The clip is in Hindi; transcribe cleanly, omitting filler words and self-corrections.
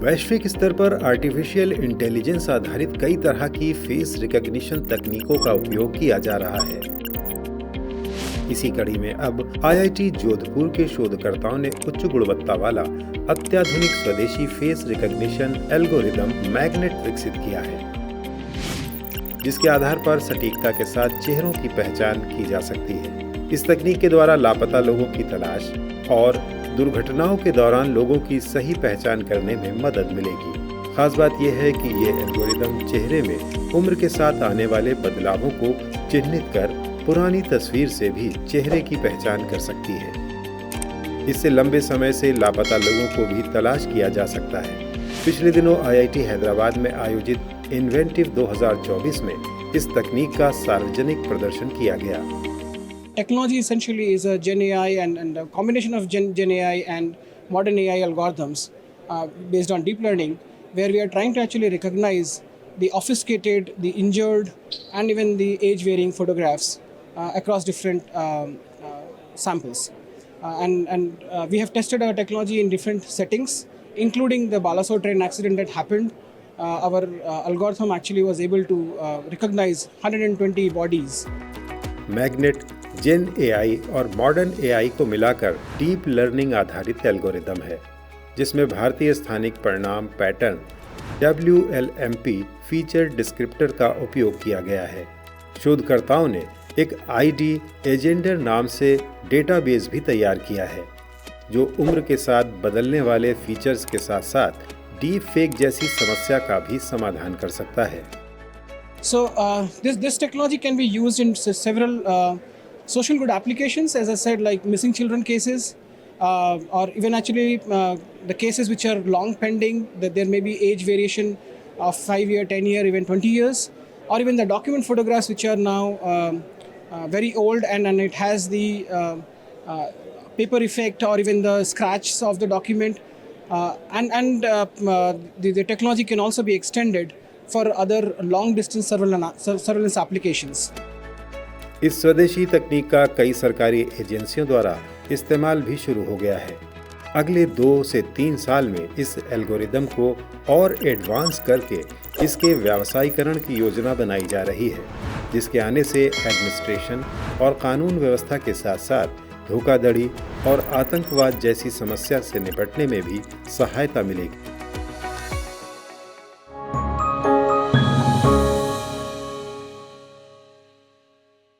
वैश्विक स्तर पर आर्टिफिशियल इंटेलिजेंस आधारित कई तरह की फेस रिकॉग्निशन तकनीकों का उपयोग किया जा रहा है। इसी कड़ी में अब IIT जोधपुर के शोधकर्ताओं ने उच्च गुणवत्ता वाला अत्याधुनिक स्वदेशी फेस रिकॉग्निशन एल्गोरिदम मैग्नेट विकसित किया है, जिसके आधार पर सटीकता के साथ चेहरों की पहचान की जा सकती है। इस तकनीक के द्वारा लापता लोगों की तलाश और दुर्घटनाओं के दौरान लोगों की सही पहचान करने में मदद मिलेगी। खास बात यह है कि ये एल्गोरिदम चेहरे में उम्र के साथ आने वाले बदलावों को चिन्हित कर पुरानी तस्वीर से भी चेहरे की पहचान कर सकती है। इससे लंबे समय से लापता लोगों को भी तलाश किया जा सकता है। पिछले दिनों IIT हैदराबाद में आयोजित इन्वेंटिव 2024 में इस तकनीक का सार्वजनिक प्रदर्शन किया गया। Technology essentially is a Gen AI and a combination of Gen AI and modern AI algorithms based on deep learning, where we are trying to actually recognize the obfuscated, the injured, and even the age-varying photographs across different samples. We have tested our technology in different settings, including the Balasore train accident that happened. Our algorithm actually was able to recognize 120 bodies. Magnet gen AI और मॉडर्न AI को मिलाकर डीप लर्निंग आधारित एल्गोरिदम है, जिसमें भारतीय स्थानिक परिणाम पैटर्न WLMP फीचर डिस्क्रिप्टर का उपयोग किया गया है। शोधकर्ताओं ने एक ID एजेंडर नाम से डेटाबेस भी तैयार किया है, जो उम्र के साथ बदलने वाले फीचर्स के साथ साथ डीप फेक जैसी समस्या का भी समाधान कर सकता है। So this technology can be used in several social good applications, as I said, like missing children cases, or even actually the cases which are long pending, that there may be age variation of 5 year, 10 year, even 20 years, or even the document photographs which are now very old and it has the paper effect or even the scratch of the document, the technology can also be extended for other long distance surveillance applications. इस स्वदेशी तकनीक का कई सरकारी एजेंसियों द्वारा इस्तेमाल भी शुरू हो गया है। अगले 2 से 3 साल में इस एल्गोरिदम को और एडवांस करके इसके व्यावसायीकरण की योजना बनाई जा रही है, जिसके आने से एडमिनिस्ट्रेशन और कानून व्यवस्था के साथ साथ धोखाधड़ी और आतंकवाद जैसी समस्या से निपटने में भी सहायता मिलेगी।